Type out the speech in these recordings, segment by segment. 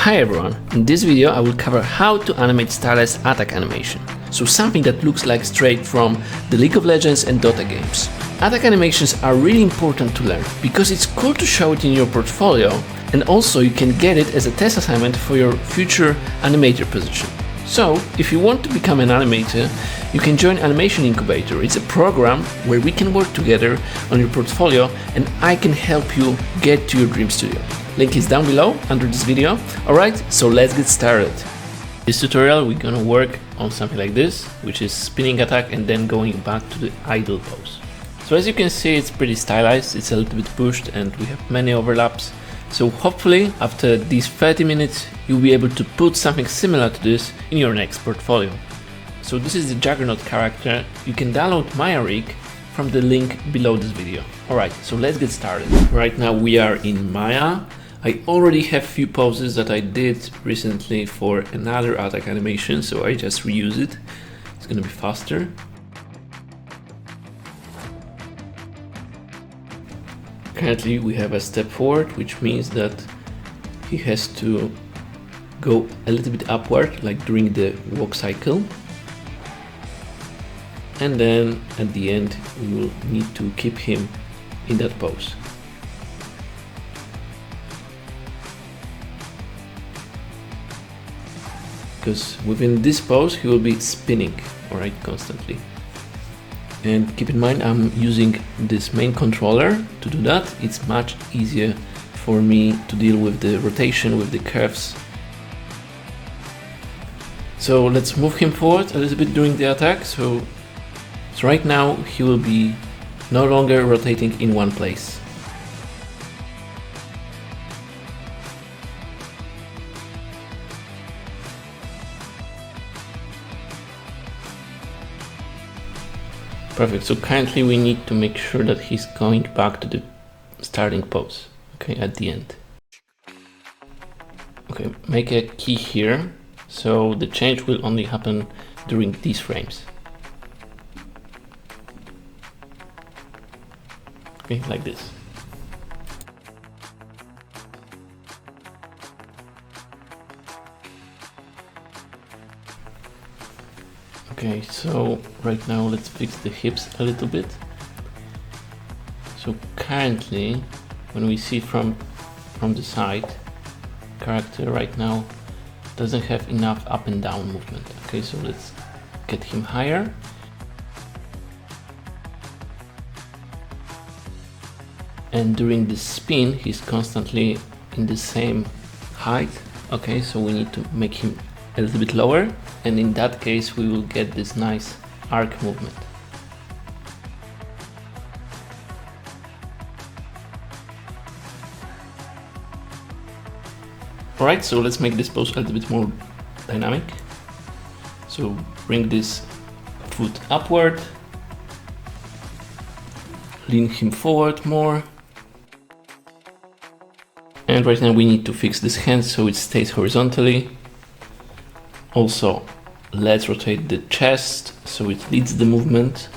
Hi everyone, in this video I will cover how to animate stylized attack animation, so something that looks like straight from the League of Legends and Dota games. Attack animations are really important to learn, because it's cool to show it in your portfolio, and also you can get it as a test assignment for your future animator position. So, if you want to become an animator, you can join Animation Incubator. It's a program where we can work together on your portfolio and I can help you get to your dream studio. Link is down below under this video. Alright, so let's get started. This tutorial we're gonna work on something like this, which is spinning attack and then going back to the idle pose. So as you can see, it's pretty stylized, it's a little bit pushed and we have many overlaps. So hopefully after these 30 minutes you'll be able to put something similar to this in your next portfolio. So this is the Juggernaut character. You can download Maya rig from the link below this video. Alright, so let's get started. Right now we are in Maya. I already have few poses that I did recently for another attack animation, so I just reuse it. It's gonna be faster. Currently we have a step forward, which means that he has to go a little bit upward, like during the walk cycle. And then at the end we will need to keep him in that pose. Because within this pose he will be spinning, alright, constantly. And keep in mind I'm using this main controller to do that. It's much easier for me to deal with the rotation, with the curves. So let's move him forward a little bit during the attack. So right now he will be no longer rotating in one place. Perfect, so currently we need to make sure that he's going back to the starting pose, okay, at the end. Okay, make a key here, so the change will only happen during these frames. Okay, like this. Okay, so right now let's fix the hips a little bit. So currently, when we see from the side, character right now doesn't have enough up and down movement. Okay, so let's get him higher. And during the spin, he's constantly in the same height. Okay, so we need to make him a little bit lower, and in that case we will get this nice arc movement. Alright, so let's make this pose a little bit more dynamic. So bring this foot upward, lean him forward more. And right now we need to fix this hand so it stays horizontally. Also, let's rotate the chest so it leads the movement.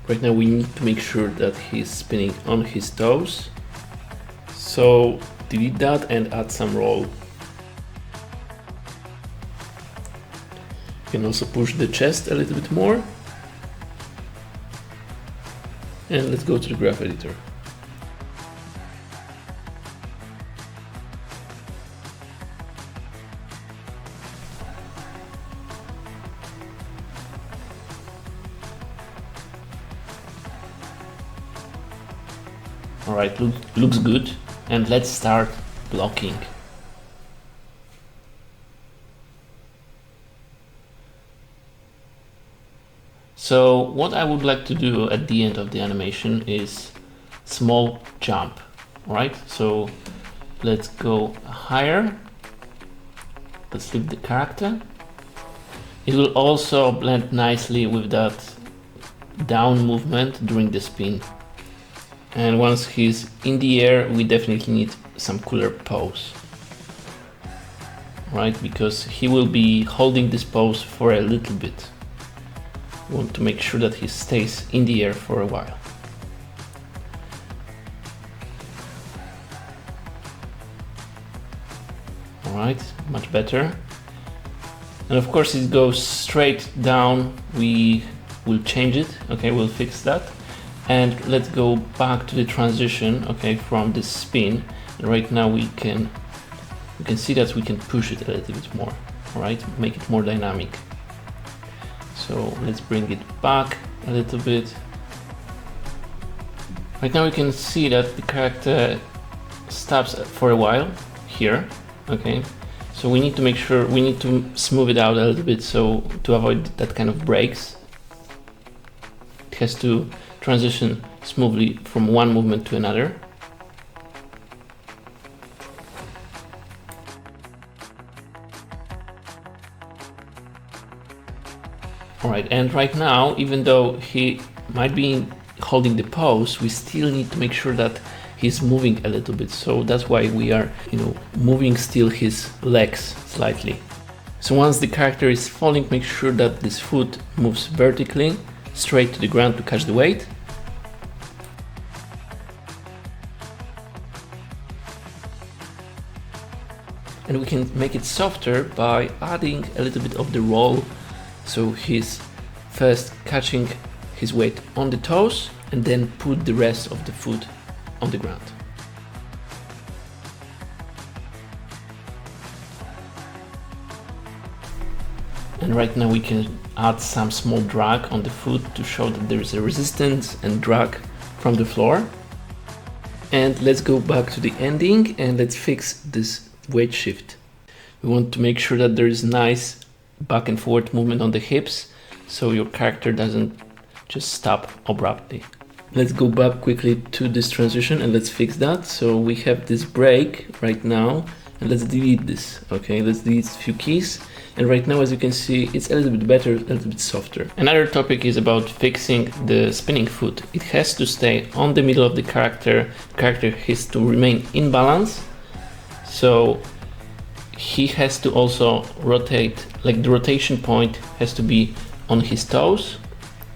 Right now we need to make sure that he's spinning on his toes. So delete that and add some roll. You can also push the chest a little bit more. And let's go to the graph editor. Alright, looks good. And let's start blocking. So what I would like to do at the end of the animation is small jump. Alright, so let's go higher. Let's leave the character. It will also blend nicely with that down movement during the spin. And once he's in the air, we definitely need some cooler pose, right? Because he will be holding this pose for a little bit. We want to make sure that he stays in the air for a while. All right, much better. And of course it goes straight down. We will change it. Okay, we'll fix that. And let's go back to the transition, okay, from this spin. And right now we can see that we can push it a little bit more, all right, make it more dynamic. So let's bring it back a little bit. Right now we can see that the character stops for a while here, okay. So we need to make sure, we need to smooth it out a little bit, so to avoid that kind of breaks. It has to transition smoothly from one movement to another. All right, and right now, even though he might be holding the pose, we still need to make sure that he's moving a little bit. So that's why we are, moving still his legs slightly. So once the character is falling, make sure that this foot moves vertically, straight to the ground to catch the weight. And we can make it softer by adding a little bit of the roll. So he's first catching his weight on the toes and then put the rest of the foot on the ground. And right now we can add some small drag on the foot to show that there is a resistance and drag from the floor. And let's go back to the ending and let's fix this weight shift. We want to make sure that there is nice back and forward movement on the hips, so your character doesn't just stop abruptly. Let's go back quickly to this transition and let's fix that. So we have this break right now and let's delete this. Okay, let's delete a few keys. And right now, as you can see, it's a little bit better, a little bit softer. Another topic is about fixing the spinning foot. It has to stay on the middle of the character. The character has to remain in balance. So he has to also rotate, like the rotation point has to be on his toes,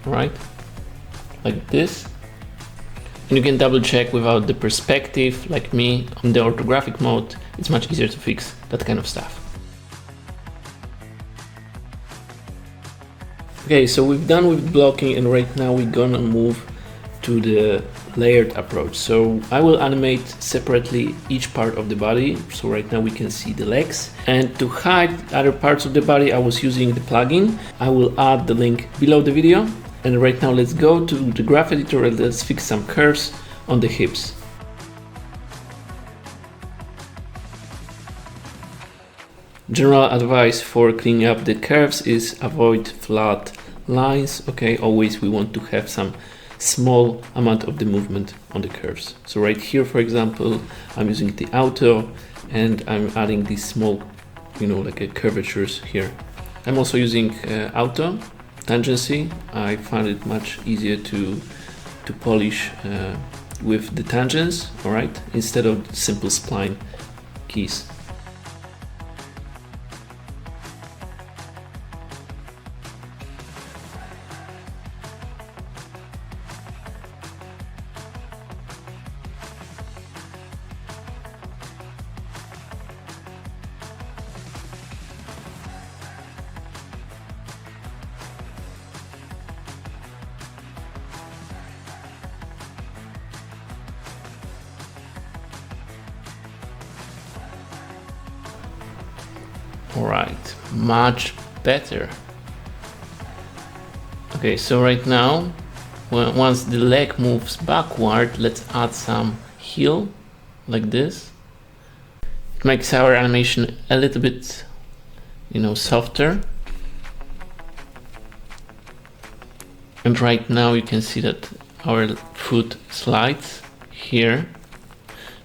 right? Like this. And you can double check without the perspective, like me, on the orthographic mode. It's much easier to fix that kind of stuff. Okay, so we've done with blocking and right now we're gonna move to the layered approach. So I will animate separately each part of the body. So right now we can see the legs, and to hide other parts of the body I was using the plugin. I will add the link below the video. And right now let's go to the graph editor and let's fix some curves on the hips. General advice for cleaning up the curves is avoid flat lines. Okay, always we want to have some small amount of the movement on the curves. So right here, for example, I'm using the auto and I'm adding these small, like a curvatures here. I'm also using auto tangency. I find it much easier to polish with the tangents, all right, instead of simple spline keys. All right, much better. Okay, so right now, once the leg moves backward, let's add some heel, like this. It makes our animation a little bit, softer. And right now you can see that our foot slides here.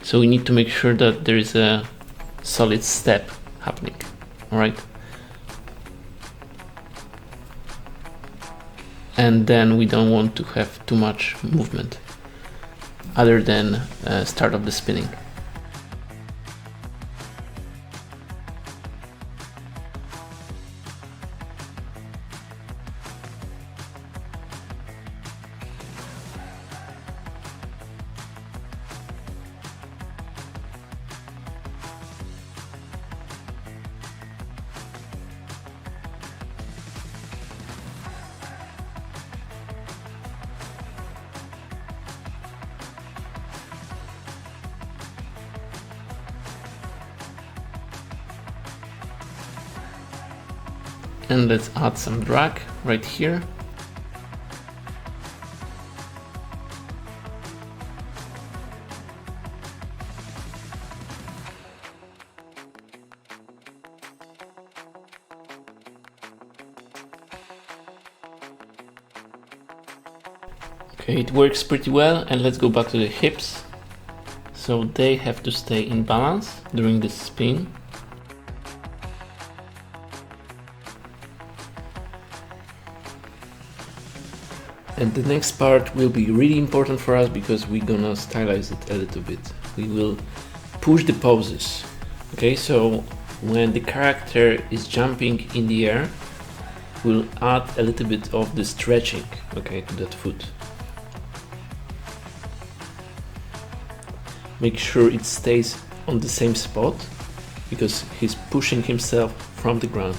So we need to make sure that there is a solid step happening. All right, and then we don't want to have too much movement. other than start of the spinning. And let's add some drag right here. Okay, it works pretty well, and let's go back to the hips. So they have to stay in balance during this spin. And the next part will be really important for us because we're gonna stylize it a little bit. We will push the poses. Okay, so when the character is jumping in the air, we'll add a little bit of the stretching, okay, to that foot. Make sure it stays on the same spot because he's pushing himself from the ground.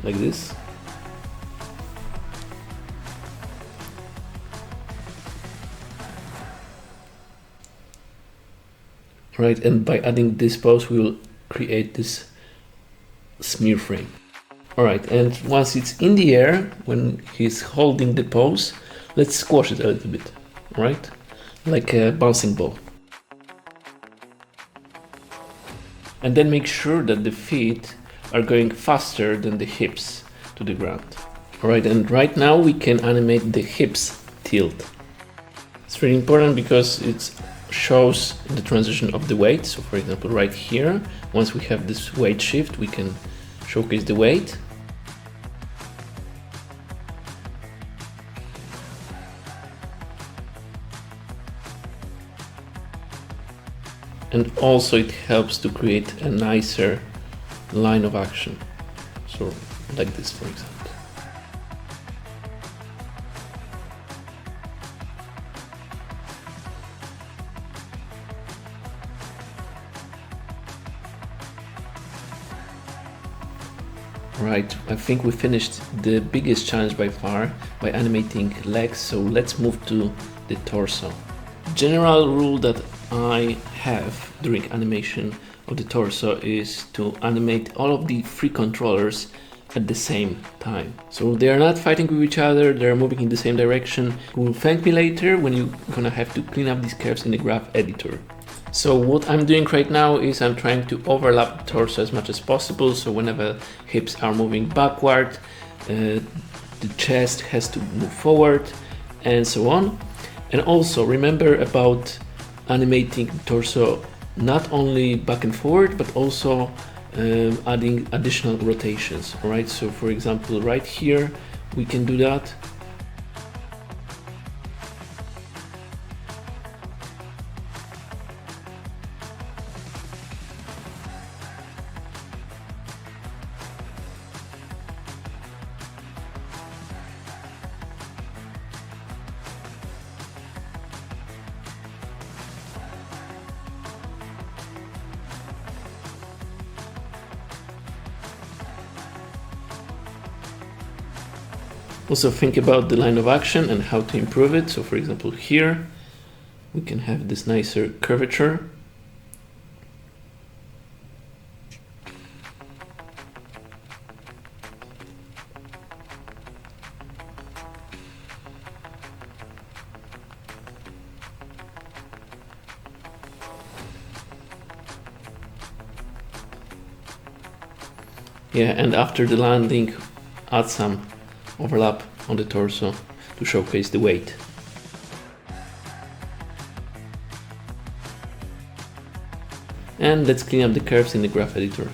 Like this. Right, and by adding this pose we will create this smear frame. Alright, and once it's in the air, when he's holding the pose, let's squash it a little bit, right? Like a bouncing ball. And then make sure that the feet are going faster than the hips to the ground. Alright, and right now we can animate the hips tilt. It's really important because it shows the transition of the weight. So for example, right here, once we have this weight shift, we can showcase the weight. And also it helps to create a nicer line of action. So like this, for example. Right, I think we finished the biggest challenge by far by animating legs, so let's move to the torso. General rule that I have during animation of the torso is to animate all of the three controllers at the same time. So they are not fighting with each other, they are moving in the same direction. You will thank me later when you're gonna have to clean up these curves in the graph editor. So what I'm doing right now is I'm trying to overlap the torso as much as possible, so whenever hips are moving backward, the chest has to move forward and so on. And also remember about animating the torso not only back and forward but also adding additional rotations. Alright, so for example right here we can do that. Also think about the line of action and how to improve it. So for example here we can have this nicer curvature. Yeah, and after the landing add some overlap on the torso to showcase the weight. And let's clean up the curves in the graph editor.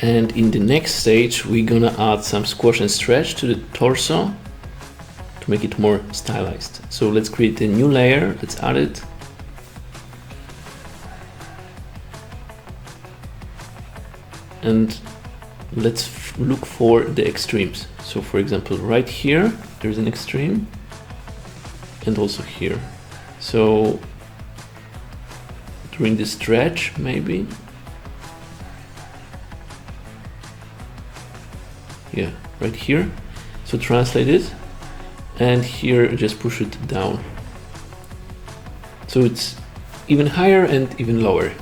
And in the next stage, we're gonna add some squash and stretch to the torso to make it more stylized. So let's create a new layer, let's add it. And let's look for the extremes. So for example, right here, there's an extreme, and also here. So during the stretch, maybe. Yeah, right here. So translate it, and here just push it down. So it's even higher and even lower.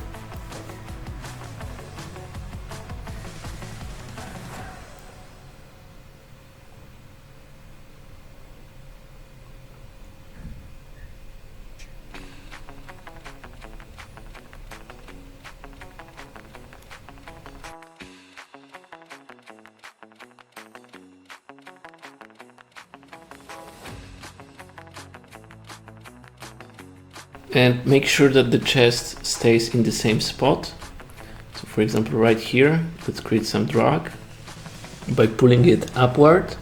And make sure that the chest stays in the same spot. So for example, right here, let's create some drag by pulling it upward.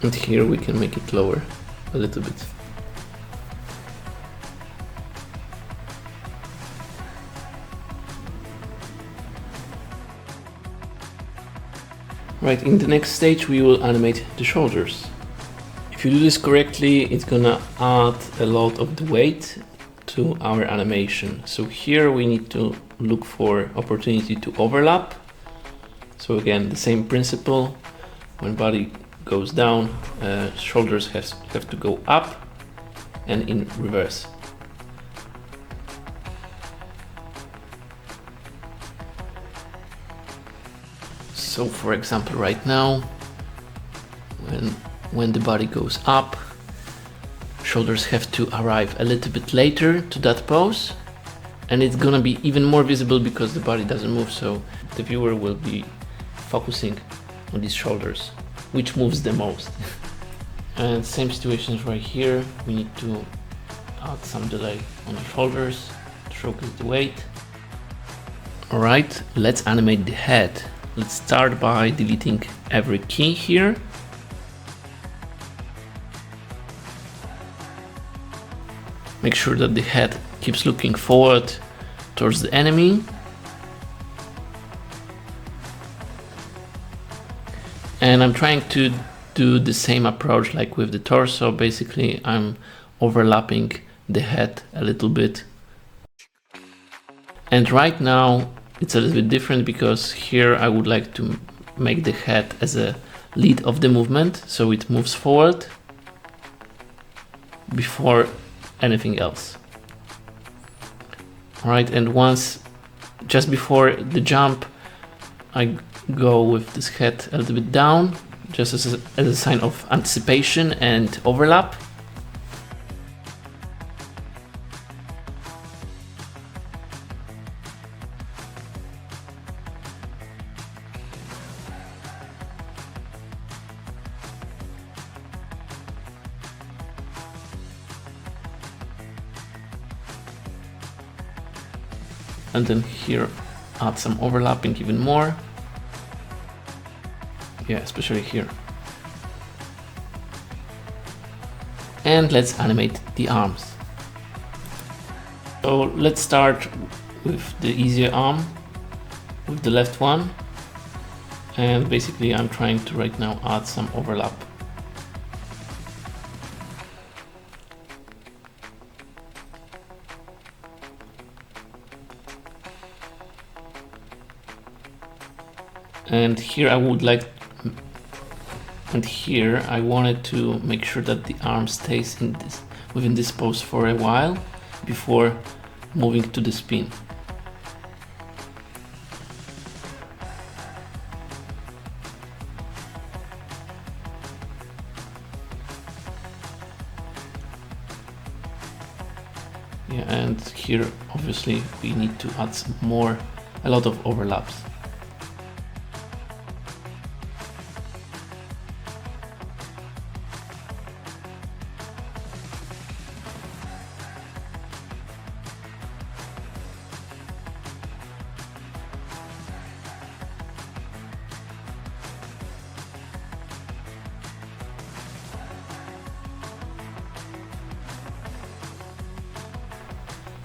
And here we can make it lower a little bit. Right, in the next stage we will animate the shoulders. If you do this correctly, it's gonna add a lot of the weight to our animation. So here we need to look for opportunity to overlap. So again, the same principle. When body goes down, shoulders have to go up and in reverse. So for example, right now, when the body goes up, shoulders have to arrive a little bit later to that pose, and it's gonna be even more visible because the body doesn't move, so the viewer will be focusing on these shoulders, which moves the most. And same situations right here, we need to add some delay on the shoulders, showcase the weight. Alright, let's animate the head. Let's start by deleting every key here. Make sure that the head keeps looking forward towards the enemy. And I'm trying to do the same approach like with the torso. Basically, I'm overlapping the head a little bit. And right now, it's a little bit different because here I would like to make the head as a lead of the movement, so it moves forward before anything else. Alright, and just before the jump, I go with this head a little bit down, just as a sign of anticipation and overlap. and then here add some overlapping even more. Yeah, especially here. And let's animate the arms. So let's start with the easier arm, with the left one. And basically I'm trying to right now add some overlap. And here I wanted to make sure that the arm stays within this pose for a while before moving to the spin. Yeah, and here obviously we need to add a lot of overlaps.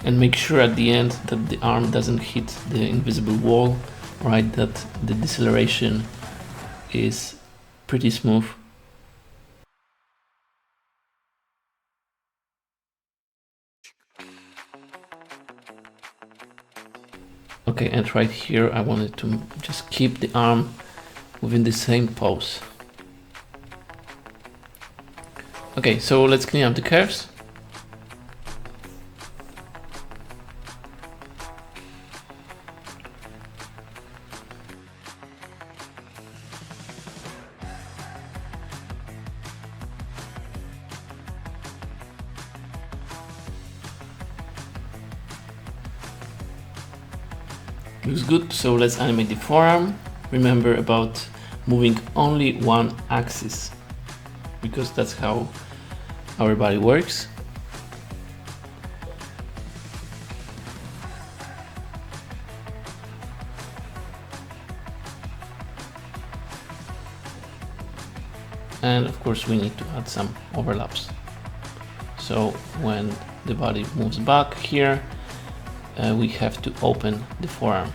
And make sure at the end that the arm doesn't hit the invisible wall, right? That the deceleration is pretty smooth. Okay, and right here I wanted to just keep the arm within the same pose. Okay, so let's clean up the curves. Looks good, so let's animate the forearm. Remember about moving only one axis, because that's how our body works. And of course we need to add some overlaps. So when the body moves back here, we have to open the forearm.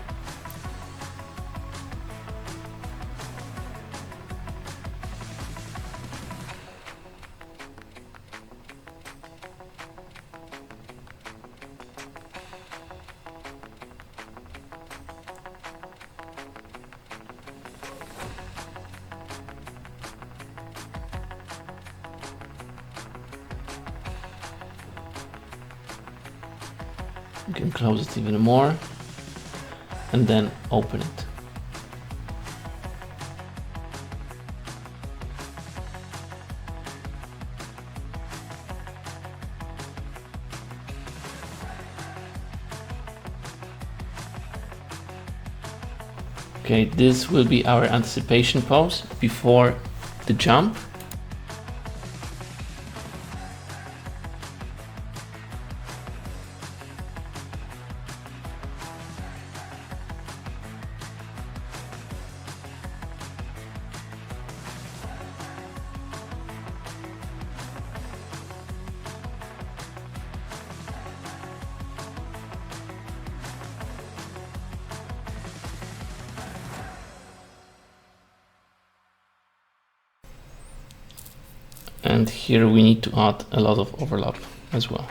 You can close it even more and then open it. Okay, this will be our anticipation pose before the jump. And here we need to add a lot of overlap as well.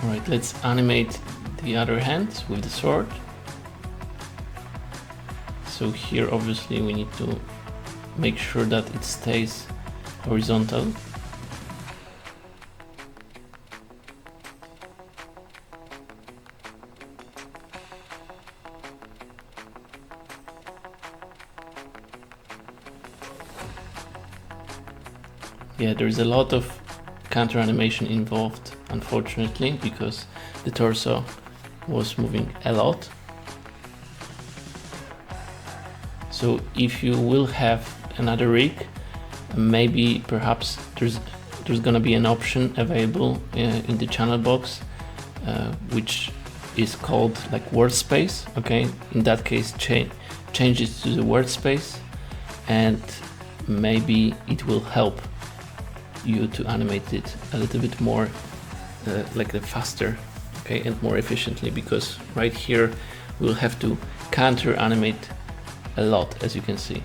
Alright, let's animate the other hand with the sword. So here obviously we need to make sure that it stays horizontal. Yeah, there's a lot of counter animation involved, unfortunately, because the torso was moving a lot. So if you will have another rig, maybe perhaps there's gonna be an option available in the channel box, which is called like word space. Okay, in that case, change it to the word space, and maybe it will help you to animate it a little bit more like the faster, okay, and more efficiently, because right here we'll have to counter animate a lot, as you can see.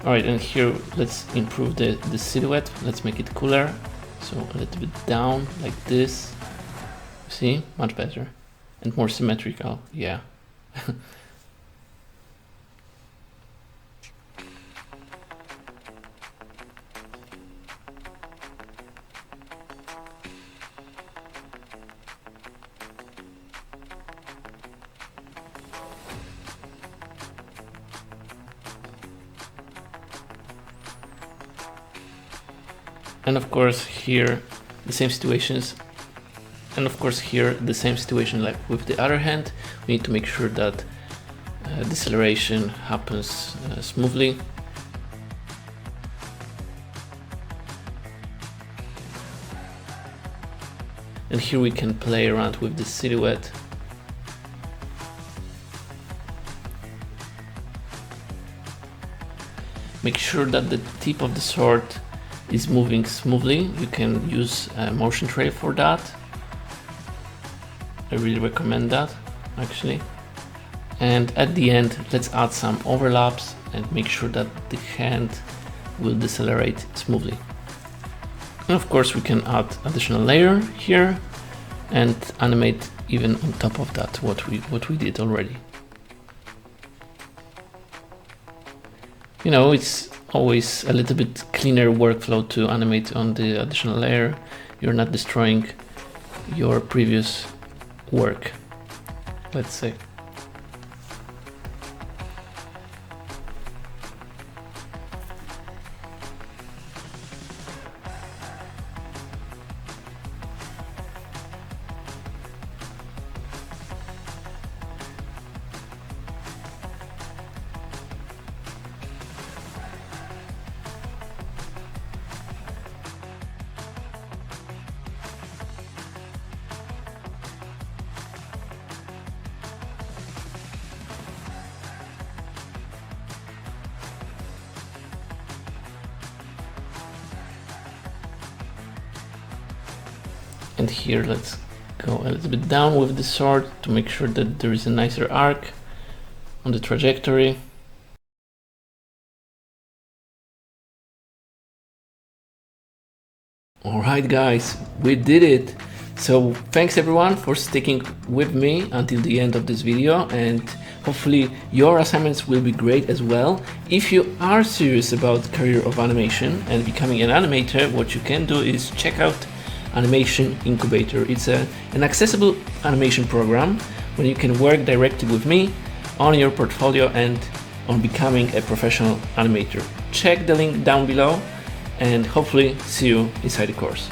All right, and here let's improve the silhouette. Let's make it cooler, so a little bit down like this. See, much better and more symmetrical. Yeah. And of course here the same situations, and of course here the same situation like with the other hand. We need to make sure that deceleration happens smoothly. And here we can play around with the silhouette. Make sure that the tip of the sword is moving smoothly. You can use a motion trail for that. I really recommend that, actually. And at the end, let's add some overlaps and make sure that the hand will decelerate smoothly. And of course we can add additional layer here and animate even on top of that what we did already. You know, it's always a little bit cleaner workflow to animate on the additional layer. You're not destroying your previous work, let's say. And here let's go a little bit down with the sword to make sure that there is a nicer arc on the trajectory. Alright guys, we did it! So thanks everyone for sticking with me until the end of this video, and hopefully your assignments will be great as well. If you are serious about the career of animation and becoming an animator, what you can do is check out Animation Incubator. It's an accessible animation program where you can work directly with me on your portfolio and on becoming a professional animator. Check the link down below and hopefully see you inside the course.